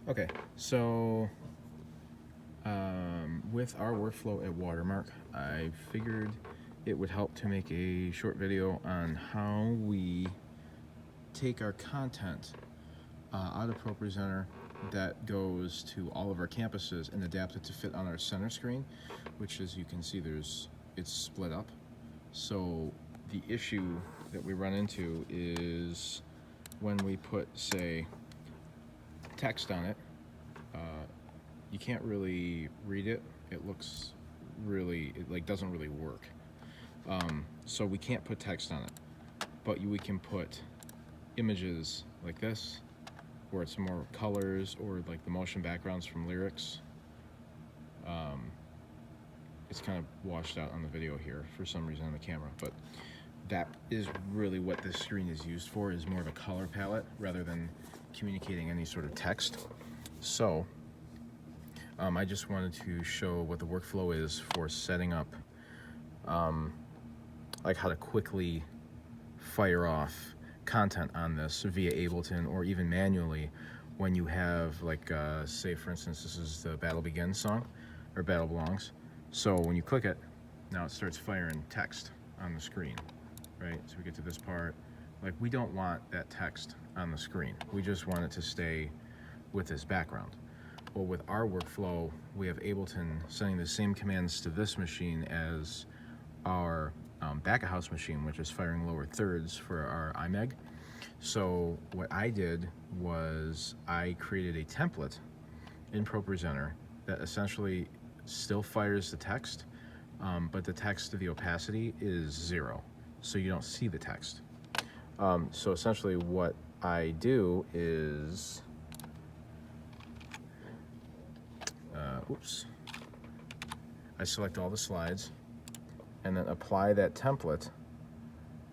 Okay, so with our workflow at Watermark, I figured it would help to make a short video on how we take our content out of ProPresenter that goes to all of our campuses and adapt it to fit on our center screen, which, as you can see, it's split up. So the issue that we run into is when we put, say, text on it, you can't really read it. It looks really, it like doesn't really work. So we can't put text on it, but we can put images like this, where it's more colors or like the motion backgrounds from lyrics. It's kind of washed out on the video here for some reason on the camera, but that is really what this screen is used for, is more of a color palette rather than communicating any sort of text. So I just wanted to show what the workflow is for setting up like how to quickly fire off content on this via Ableton or even manually when you have, like, say for instance, this is the Battle Begins song, or Battle Belongs. So when you click it, now it starts firing text on the screen, right? So we get to this part, like, we don't want that text on the screen. We just want it to stay with this background. Well, with our workflow, we have Ableton sending the same commands to this machine as our back-of-house machine, which is firing lower thirds for our iMeg. So what I did was I created a template in ProPresenter that essentially still fires the text, but the text to the opacity is 0, so you don't see the text. So essentially what I do is, I select all the slides and then apply that template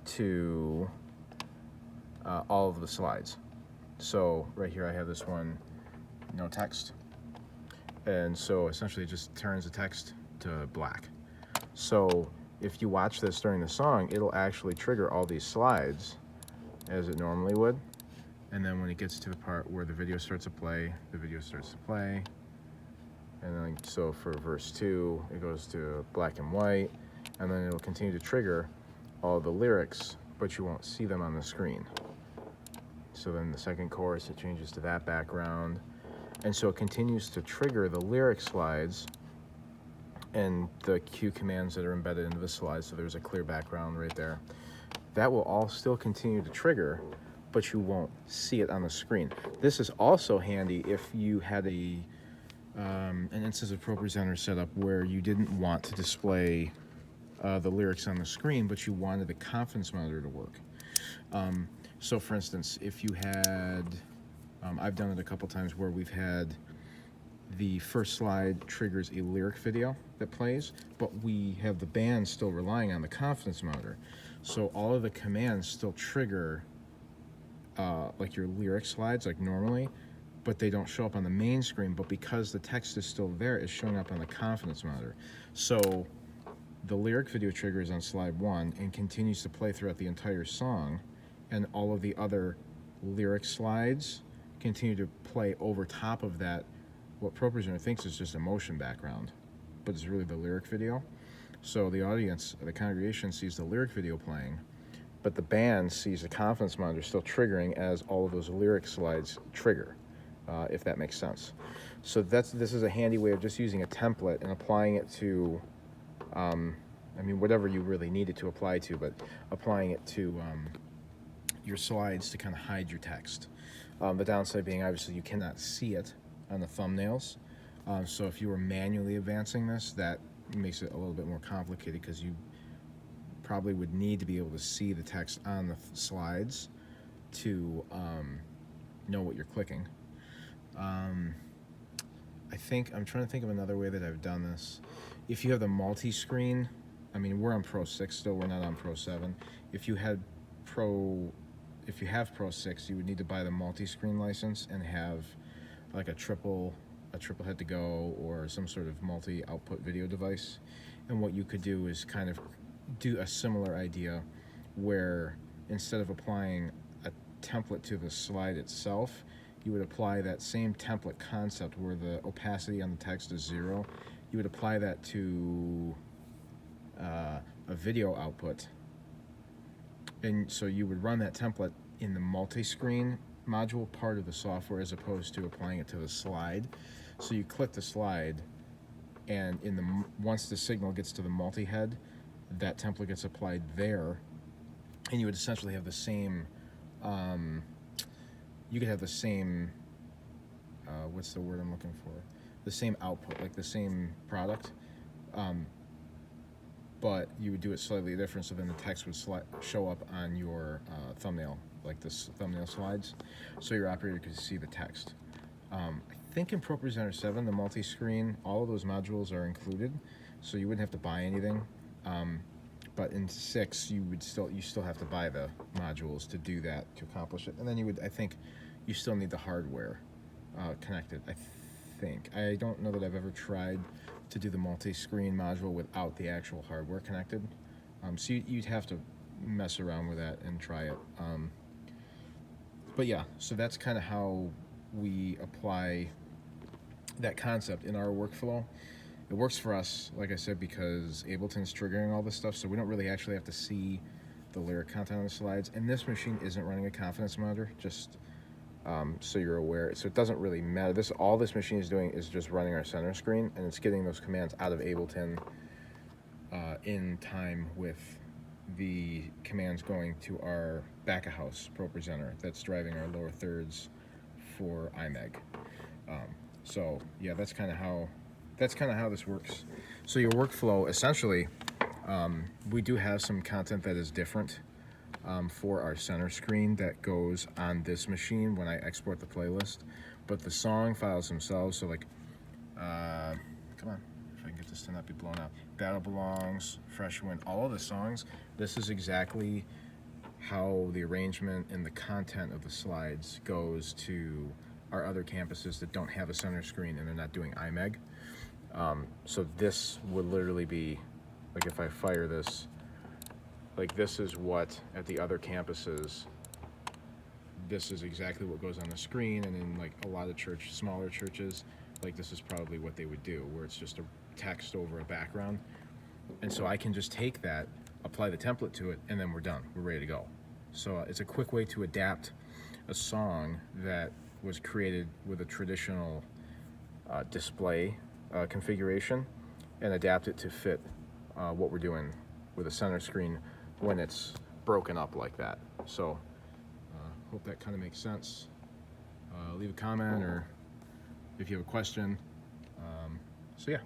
to all of the slides. So right here I have this one, no text, and so essentially it just turns the text to black. So if you watch this during the song, it'll actually trigger all these slides as it normally would, and then when it gets to the part where the video starts to play, the video starts to play, and then so for verse 2 it goes to black and white, and then it'll continue to trigger all the lyrics, but you won't see them on the screen. So then the second chorus, it changes to that background, and so it continues to trigger the lyric slides and the cue commands that are embedded into the slides. So there's a clear background right there. That will all still continue to trigger, but you won't see it on the screen. This is also handy if you had an instance of ProPresenter set up where you didn't want to display the lyrics on the screen, but you wanted the confidence monitor to work. So for instance, if you had, I've done it a couple times where we've had the first slide triggers a lyric video that plays, but we have the band still relying on the confidence monitor. So all of the commands still trigger like your lyric slides like normally, but they don't show up on the main screen, but because the text is still there, it's showing up on the confidence monitor. So the lyric video triggers on slide 1 and continues to play throughout the entire song, and all of the other lyric slides continue to play over top of that, what ProPresenter thinks is just a motion background, but it's really the lyric video. So the audience, the congregation, sees the lyric video playing, but the band sees the confidence monitor still triggering as all of those lyric slides trigger, if that makes sense. So this is a handy way of just using a template and applying it to, I mean, whatever you really need it to apply to, but applying it to your slides to kind of hide your text. The downside being, obviously, you cannot see it on the thumbnails. So if you were manually advancing this, that makes it a little bit more complicated, because you probably would need to be able to see the text on the slides to know what you're clicking. I think, I'm trying to think of another way that I've done this. If you have the multi-screen, I mean, we're on Pro 6 still, we're not on Pro 7. If you have Pro 6, you would need to buy the multi-screen license and have like a triple head to go or some sort of multi-output video device. And what you could do is kind of do a similar idea where instead of applying a template to the slide itself, you would apply that same template concept where the opacity on the text is 0. You would apply that to a video output. And so you would run that template in the multi-screen module part of the software as opposed to applying it to the slide. So you click the slide, and once the signal gets to the multi-head, that template gets applied there, and you would essentially have the same, you could have the same, what's the word I'm looking for? The same output, like the same product, but you would do it slightly different, so then the text would show up on your thumbnail, like this thumbnail slides, so your operator could see the text. I think in ProPresenter 7, the multi-screen, all of those modules are included, so you wouldn't have to buy anything. But in 6, you still have to buy the modules to do that, to accomplish it. And then I think you still need the hardware connected, I think. I don't know that I've ever tried to do the multi-screen module without the actual hardware connected. So you'd have to mess around with that and try it. But yeah, so that's kind of how we apply that concept in our workflow. It works for us, like I said, because Ableton's triggering all this stuff, so we don't really actually have to see the lyric content on the slides. And this machine isn't running a confidence monitor, just so you're aware. So it doesn't really matter. All this machine is doing is just running our center screen, and it's getting those commands out of Ableton in time with the commands going to our back-of-house ProPresenter that's driving our lower thirds for iMeg. So yeah, that's kind of how this works. So your workflow, essentially, we do have some content that is different for our center screen that goes on this machine when I export the playlist, but the song files themselves, so like, come on, if I can get this to not be blown out, Battle Belongs, Fresh Wind, all of the songs, this is exactly how the arrangement and the content of the slides goes to our other campuses that don't have a center screen and they're not doing iMeg. So this would literally be, like if I fire this, like this is what, at the other campuses, this is exactly what goes on the screen, and in like a lot of smaller churches, like this is probably what they would do, where it's just a text over a background. And so I can just take that, apply the template to it, and then we're done, we're ready to go. So it's a quick way to adapt a song that was created with a traditional display configuration and adapt it to fit what we're doing with a center screen when it's broken up like that. So hope that kind of makes sense. Leave a comment or if you have a question. So yeah.